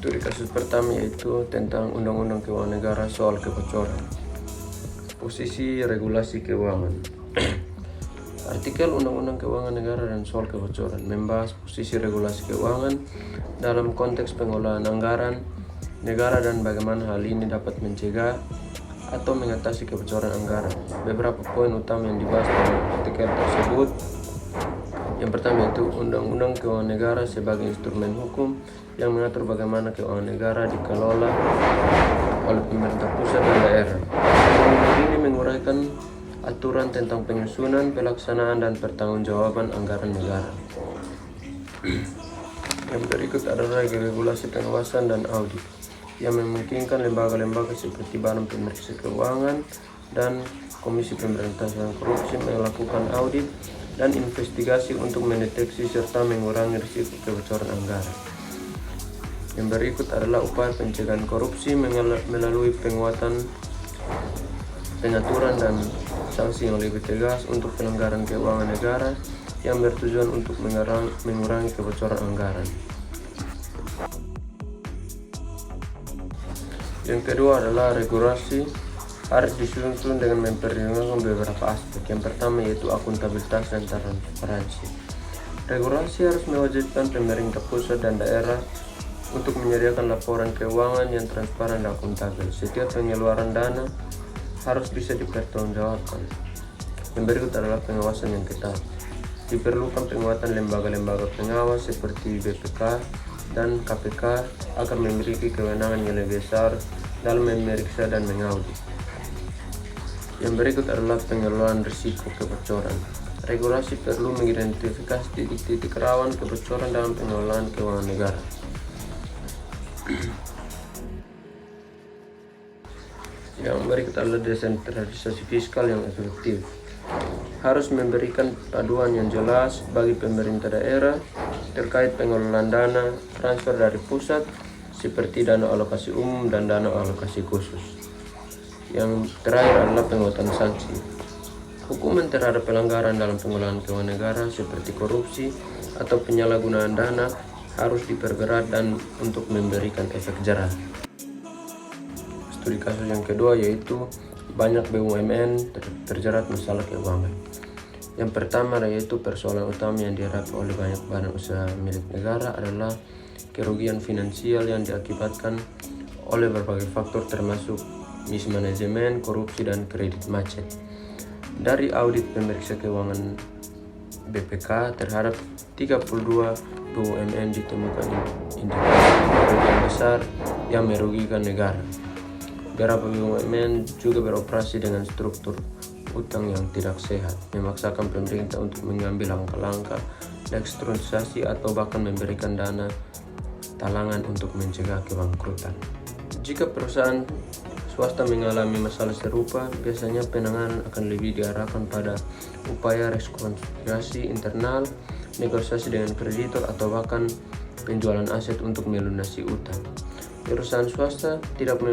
Studi kasus pertama yaitu tentang Undang-Undang Keuangan Negara soal kebocoran. Posisi regulasi keuangan. Artikel Undang-Undang Keuangan Negara dan soal kebocoran membahas posisi regulasi keuangan dalam konteks pengolahan anggaran negara dan bagaimana hal ini dapat mencegah atau mengatasi kebocoran anggaran. Beberapa poin utama yang dibahas dalam artikel tersebut. Yang pertama itu Undang-Undang Keuangan Negara sebagai instrumen hukum yang mengatur bagaimana keuangan negara dikelola oleh pemerintah pusat dan daerah. Undang-undang ini menguraikan aturan tentang penyusunan, pelaksanaan, dan pertanggungjawaban anggaran negara. Yang berikut adalah regulasi pengawasan dan audit yang memungkinkan lembaga-lembaga seperti Badan Pemeriksa Keuangan dan Komisi Pemberantasan Korupsi melakukan audit dan investigasi untuk mendeteksi serta mengurangi risiko kebocoran anggaran. Yang berikut adalah upaya pencegahan korupsi melalui penguatan pengaturan dan sanksi yang lebih tegas untuk pelanggaran keuangan negara yang bertujuan untuk mengurangi kebocoran anggaran. Yang kedua adalah regulasi harus disusun dengan mempertimbangkan beberapa aspek. Yang pertama yaitu akuntabilitas dan transparansi. Regulasi harus mewajibkan pemerintah pusat dan daerah untuk menyediakan laporan keuangan yang transparan dan akuntabel. Setiap pengeluaran dana harus bisa dipertanggungjawabkan. Yang berikut adalah pengawasan yang ketat. Diperlukan penguatan lembaga-lembaga pengawas seperti BPK dan KPK agar memiliki kewenangan yang lebih besar dalam memeriksa dan mengaudit. Yang berikut adalah pengelolaan risiko kebocoran. Regulasi perlu mengidentifikasi titik-titik rawan kebocoran dalam pengelolaan keuangan negara. Yang berikut adalah desentralisasi fiskal yang efektif. Harus memberikan panduan yang jelas bagi pemerintah daerah terkait pengelolaan dana transfer dari pusat seperti dana alokasi umum dan dana alokasi khusus. Yang terakhir adalah penguatan sanksi. Hukuman terhadap pelanggaran dalam pengelolaan keuangan negara seperti korupsi atau penyalahgunaan dana harus diperberat dan untuk memberikan efek jerah. Studi kasus yang kedua yaitu banyak BUMN terjerat masalah keuangan. Yang pertama yaitu persoalan utama yang dihadapi oleh banyak badan usaha milik negara adalah kerugian finansial yang diakibatkan oleh berbagai faktor termasuk mismanajemen, korupsi, dan kredit macet. Dari audit pemeriksa keuangan BPK terhadap 32 BUMN ditemukan indikasi kerugian besar yang merugikan negara. Beberapa BUMN juga beroperasi dengan struktur utang yang tidak sehat, memaksakan pemerintah untuk mengambil langkah-langkah restrukturisasi atau bahkan memberikan dana talangan untuk mencegah kebangkrutan. Jika perusahaan swasta mengalami masalah serupa, biasanya penanganan akan lebih diarahkan pada upaya restrukturisasi internal, negosiasi dengan kreditor, atau bahkan penjualan aset untuk melunasi utang. Perusahaan swasta tidak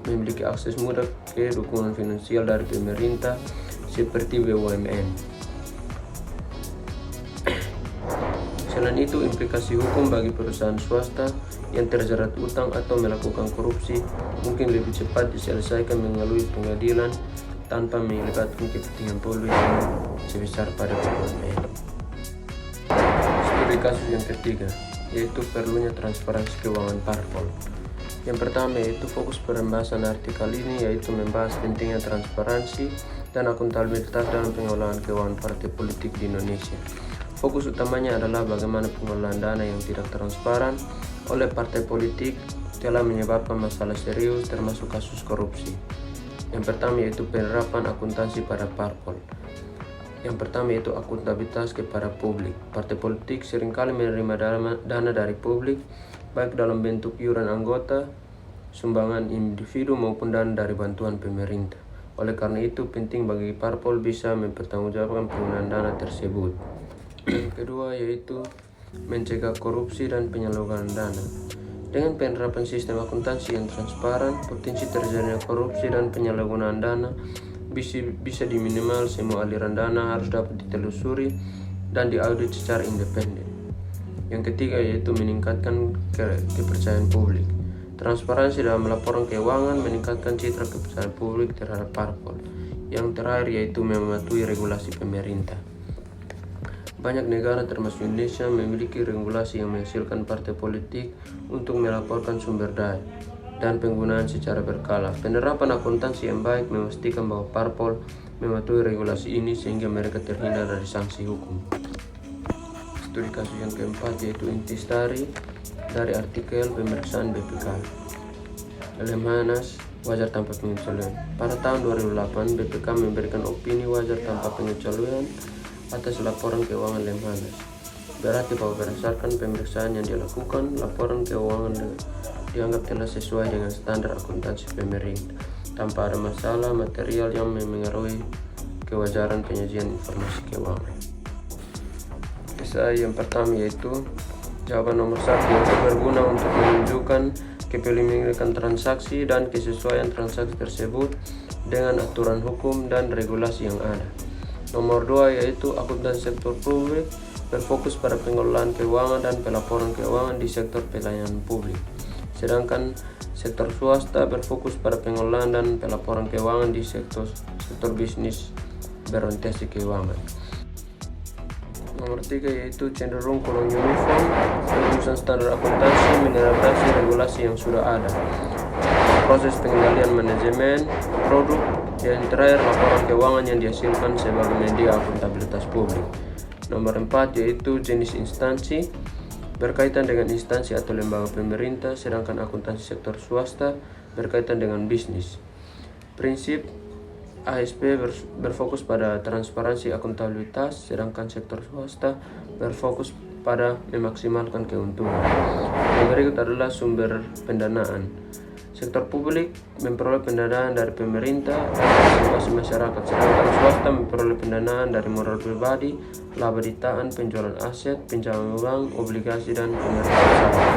memiliki akses mudah ke dukungan finansial dari pemerintah seperti BUMN. Selain itu, implikasi hukum bagi perusahaan swasta yang terjerat utang atau melakukan korupsi mungkin lebih cepat diselesaikan melalui pengadilan tanpa melibatkan kepentingan publik sebesar pada BUMN. Studi kasus yang ketiga yaitu perlunya transparansi keuangan parpol. Yang pertama yaitu fokus pembahasan artikel ini yaitu membahas pentingnya transparansi dan akuntabilitas dalam pengelolaan keuangan partai politik di Indonesia. Fokus utamanya adalah bagaimana pengelolaan dana yang tidak transparan oleh partai politik telah menyebabkan masalah serius termasuk kasus korupsi. Yang pertama yaitu penerapan akuntansi pada parpol. Yang pertama yaitu akuntabilitas kepada publik. Partai politik seringkali menerima dana dari publik baik dalam bentuk iuran anggota, sumbangan individu maupun dana dari bantuan pemerintah. Oleh karena itu penting bagi parpol bisa mempertanggungjawabkan penggunaan dana tersebut. Yang kedua yaitu mencegah korupsi dan penyalahgunaan dana. Dengan penerapan sistem akuntansi yang transparan, potensi terjadinya korupsi dan penyalahgunaan dana bisa diminimal. Semua aliran dana harus dapat ditelusuri dan diaudit secara independen. Yang ketiga yaitu meningkatkan kepercayaan publik. Transparansi dalam laporan keuangan meningkatkan citra kepercayaan publik terhadap parpol. Yang terakhir yaitu mematuhi regulasi pemerintah. Banyak negara termasuk Indonesia memiliki regulasi yang menghasilkan partai politik untuk melaporkan sumber daya dan penggunaan secara berkala. Penerapan akuntansi yang baik memastikan bahwa parpol mematuhi regulasi ini sehingga mereka terhindar dari sanksi hukum. Studi kasus yang keempat yaitu intisari dari artikel pemeriksaan BPK. Lemhanas, wajar tanpa pengecualian. Pada tahun 2008, BPK memberikan opini wajar tanpa pengecualian atas laporan keuangan Lemhanas. Berarti bahwa berdasarkan pemeriksaan yang dilakukan, laporan keuangan dianggap telah sesuai dengan standar akuntansi pemerintah, tanpa ada masalah material yang memengaruhi kewajaran penyajian informasi keuangan. Yang pertama yaitu jawaban nomor 1 yaitu berguna untuk menunjukkan kepemilikan transaksi dan kesesuaian transaksi tersebut dengan aturan hukum dan regulasi yang ada. Nomor 2 yaitu akuntansi sektor publik berfokus pada pengelolaan keuangan dan pelaporan keuangan di sektor pelayanan publik. Sedangkan sektor swasta berfokus pada pengelolaan dan pelaporan keuangan di sektor bisnis berorientasi keuangan. Nomor 3 yaitu cenderung kurang uniform, pengurusan standar akuntansi mengadaptasi regulasi yang sudah ada. Proses pengendalian manajemen produk, dan terakhir laporan keuangan yang dihasilkan sebagai media akuntabilitas publik. Nomor 4 yaitu jenis instansi, berkaitan dengan instansi atau lembaga pemerintah, sedangkan akuntansi sektor swasta berkaitan dengan bisnis. Prinsip ASP berfokus pada transparansi akuntabilitas, sedangkan sektor swasta berfokus pada memaksimalkan keuntungan. Yang berikut adalah sumber pendanaan. Sektor publik memperoleh pendanaan dari pemerintah dan partisipasi masyarakat, sedangkan swasta memperoleh pendanaan dari modal pribadi, laba ditahan, penjualan aset, pinjaman uang, obligasi, dan pemeriksaan saham.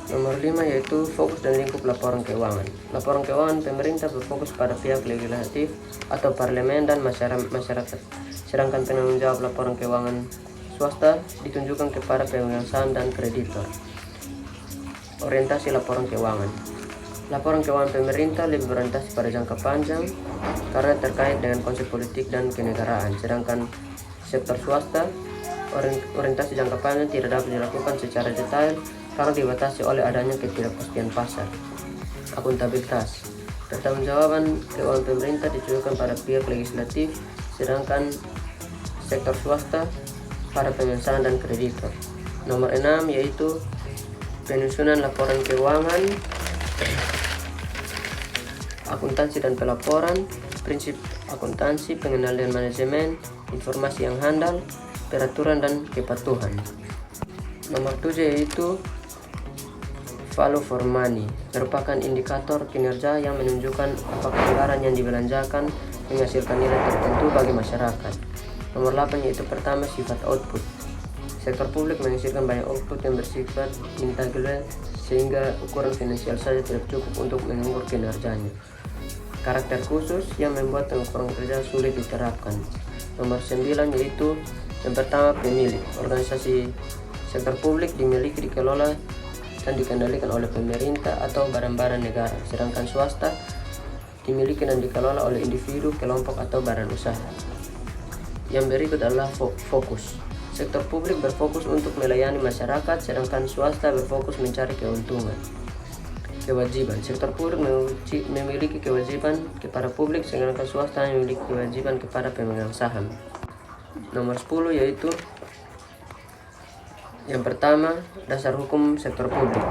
Nomor 5 yaitu fokus dan lingkup laporan keuangan. Laporan keuangan pemerintah berfokus pada pihak legislatif atau parlemen dan masyarakat. Sedangkan penanggung jawab laporan keuangan swasta ditunjukkan kepada pemegang saham dan kreditor. Orientasi laporan keuangan. Laporan keuangan pemerintah lebih berorientasi pada jangka panjang karena terkait dengan konsep politik dan kenegaraan. Sedangkan sektor swasta orientasi jangka panjang tidak dapat dilakukan secara detail karena dibatasi oleh adanya ketidakpastian pasar. Akuntabilitas. Pertanggungjawaban keuangan pemerintah ditujukan pada pihak legislatif, sedangkan sektor swasta pada pengusaha dan kreditor. Nomor 6 yaitu penyusunan laporan keuangan, akuntansi dan pelaporan, prinsip akuntansi, pengendalian manajemen, informasi yang handal, peraturan dan kepatuhan. Nomor 7 yaitu value for money, merupakan indikator kinerja yang menunjukkan apakah anggaran yang dibelanjakan menghasilkan nilai tertentu bagi masyarakat. Nomor 8 yaitu pertama sifat output. Sektor publik menghasilkan banyak output yang bersifat intangible sehingga ukuran finansial saja tidak cukup untuk mengukur kinerjanya. Karakter khusus yang membuat pengukuran kerja sulit diterapkan. Nomor 9 yaitu yang pertama pemilik. Organisasi sektor publik dimiliki, dikelola dan dikendalikan oleh pemerintah atau barang-barang negara, sedangkan swasta dimiliki dan dikelola oleh individu, kelompok atau badan usaha. Yang berikut adalah fokus. Sektor publik berfokus untuk melayani masyarakat, sedangkan swasta berfokus mencari keuntungan. Kewajiban. Sektor publik memiliki kewajiban kepada publik, sedangkan swasta memiliki kewajiban kepada pemegang saham. Nomor 10 yaitu yang pertama, dasar hukum sektor publik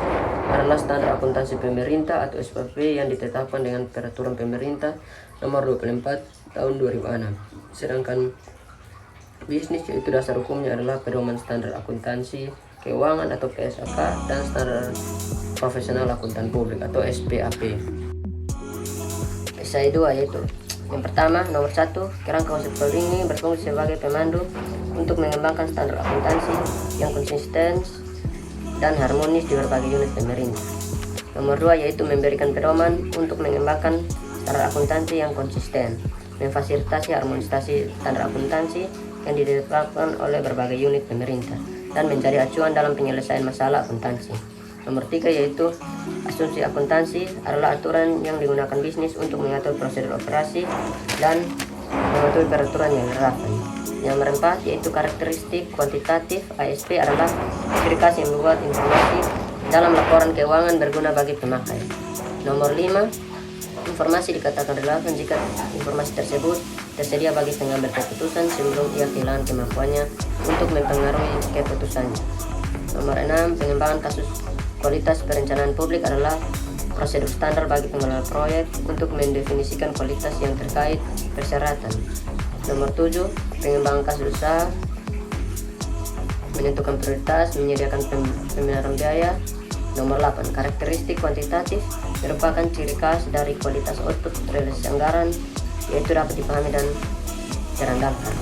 adalah standar akuntansi pemerintah atau SPP yang ditetapkan dengan peraturan pemerintah nomor 24 tahun 2006. Sedangkan bisnis yaitu dasar hukumnya adalah pedoman standar akuntansi keuangan atau PSAK dan standar profesional akuntan publik atau SPAP. SI2 yaitu yang pertama, nomor 1, kerangka konsep ini berfungsi sebagai pemandu untuk mengembangkan standar akuntansi yang konsisten dan harmonis di berbagai unit pemerintah. Nomor 2 yaitu memberikan pedoman untuk mengembangkan standar akuntansi yang konsisten, memfasilitasi harmonisasi standar akuntansi yang ditetapkan oleh berbagai unit pemerintah, dan mencari acuan dalam penyelesaian masalah akuntansi. Nomor 3 yaitu Asumsi akuntansi adalah aturan yang digunakan bisnis untuk mengatur prosedur operasi dan mematuhi peraturan yang relevan. Yang nomor 4 yaitu karakteristik kuantitatif. ASP adalah ciri khas yang membuat informasi dalam laporan keuangan berguna bagi pemakai. Nomor 5, informasi dikatakan relevan jika informasi tersebut tersedia bagi pengambil keputusan sebelum ia kehilangan kemampuannya untuk mempengaruhi keputusannya. Nomor 6, pengembangan kasus kualitas perencanaan publik adalah prosedur standar bagi pengelola proyek untuk mendefinisikan kualitas yang terkait persyaratan. Nomor 7, pengembangan kasus usaha, menentukan prioritas, menyediakan pembenaran biaya. Nomor 8, karakteristik kuantitatif merupakan ciri khas dari kualitas output realisasi anggaran, yaitu dapat dipahami dan terandalkan.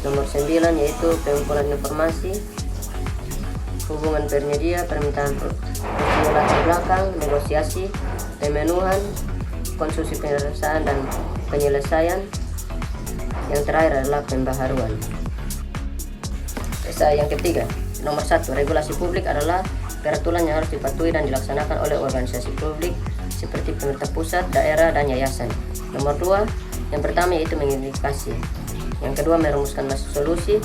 Nomor 9 yaitu pengumpulan informasi, hubungan penyedia, permintaan latar belakang, negosiasi, pemenuhan, konstruksi penyelesaian dan penyelesaian. Yang terakhir adalah pembaharuan. Yang ketiga, nomor 1, regulasi publik adalah peraturan yang harus dipatuhi dan dilaksanakan oleh organisasi publik seperti pemerintah pusat, daerah, dan yayasan. Nomor 2, yang pertama yaitu mengidentifikasi. Yang kedua, merumuskan solusi.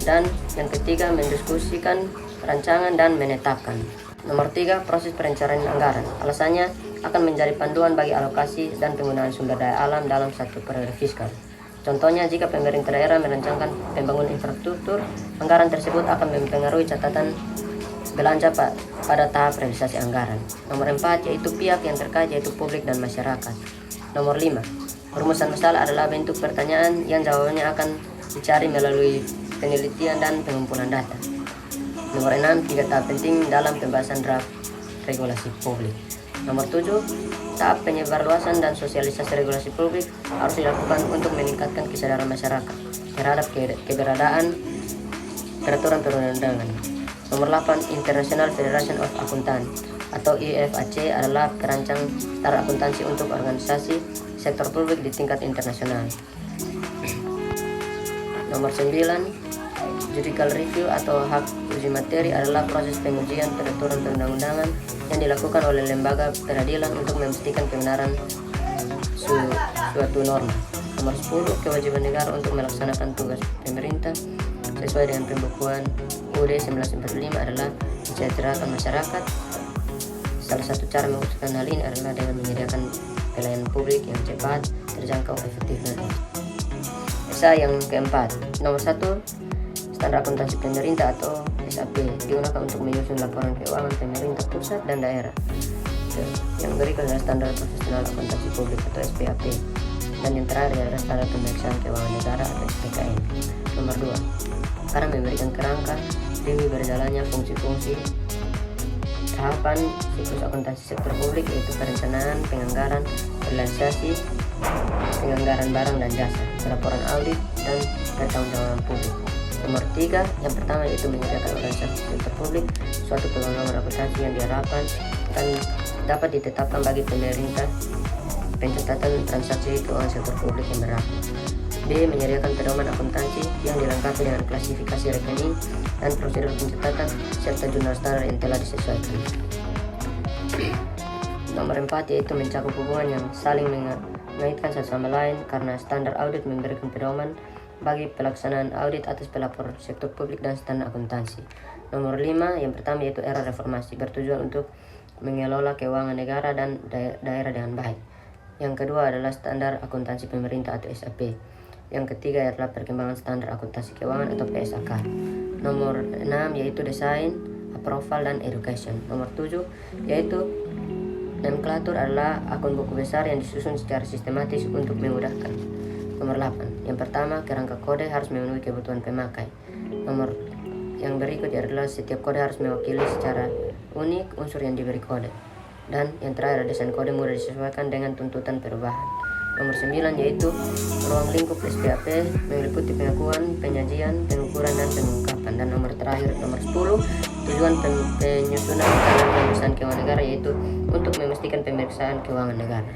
Dan yang ketiga, mendiskusikan rancangan dan menetapkan. Nomor 3, proses perencanaan anggaran. Alasannya akan menjadi panduan bagi alokasi dan penggunaan sumber daya alam dalam satu periode fiskal. Contohnya, jika pemerintah daerah merancangkan pembangunan infrastruktur, anggaran tersebut akan mempengaruhi catatan belanja pada tahap realisasi anggaran. Nomor 4 yaitu pihak yang terkait, yaitu publik dan masyarakat. Nomor 5, perumusan masalah adalah bentuk pertanyaan yang jawabannya akan dicari melalui penelitian dan pengumpulan data. Nomor 6, 3 tahap penting dalam pembahasan draft regulasi publik. Nomor 7, tahap penyebarluasan dan sosialisasi regulasi publik harus dilakukan untuk meningkatkan kesadaran masyarakat terhadap keberadaan peraturan perundang-undangan. Nomor 8, International Federation of Accountants atau IFAC adalah perancang standar akuntansi untuk organisasi sektor publik di tingkat internasional. Nomor 9, Judicial Review atau hak uji materi adalah proses pengujian peraturan perundang-undangan yang dilakukan oleh lembaga peradilan untuk memastikan kebenaran suatu norma. Nomor 10, kewajiban negara untuk melaksanakan tugas pemerintah sesuai dengan pembukuan UUD 1945 adalah mensejahterakan masyarakat. Salah satu cara mewujudkan hal ini adalah dengan menyediakan pelayanan publik yang cepat, terjangkau, efektif, dan yang keempat, nomor 1, standar akuntansi pemerintah atau SAP digunakan untuk menyusun laporan keuangan pemerintah pusat dan daerah. Yang berikut adalah standar profesional akuntansi publik atau SPAP. Dan yang terakhir adalah standar pemeriksaan keuangan negara atau SPKN. Nomor 2, karena memberikan kerangka demi berjalannya fungsi-fungsi tahapan siklus akuntansi sektor publik, yaitu perencanaan, penganggaran, realisasi, penganggaran barang dan jasa, pelaporan audit, dan pertanggungjawaban publik. Nomor 3, yang pertama yaitu menyediakan organisasi sektor publik suatu pelanggaran akuntansi yang diharapkan dan dapat ditetapkan bagi pemerintah pencatatan transaksi keuangan sektor publik yang berlaku. B, menyediakan pedoman akuntansi yang dilengkapi dengan klasifikasi rekening dan prosedur pencatatan serta jurnal standar yang telah disesuaikan. Nomor 4 yaitu mencakup hubungan yang saling mengaitkan satu sama lain karena standar audit memberikan pedoman bagi pelaksanaan audit atas pelapor sektor publik dan standar akuntansi. Nomor 5, yang pertama yaitu era reformasi bertujuan untuk mengelola keuangan negara dan daerah dengan baik. Yang kedua adalah standar akuntansi pemerintah atau SAP. Yang ketiga adalah perkembangan standar akuntansi keuangan atau PSAK. Nomor 6 yaitu desain, approval, dan education. Nomor 7 yaitu nomenklatur adalah akun buku besar yang disusun secara sistematis untuk memudahkan. Nomor 8, yang pertama, kerangka kode harus memenuhi kebutuhan pemakai. Nomor yang berikut adalah setiap kode harus mewakili secara unik unsur yang diberi kode. Dan yang terakhir, desain kode mudah disesuaikan dengan tuntutan perubahan. Nomor 9 yaitu ruang lingkup SPAP meliputi pengakuan, penyajian, pengukuran, dan pengungkapan. Dan nomor terakhir, nomor 10, tujuan penyusunan dan pemeriksaan keuangan negara yaitu untuk memastikan pemeriksaan keuangan negara.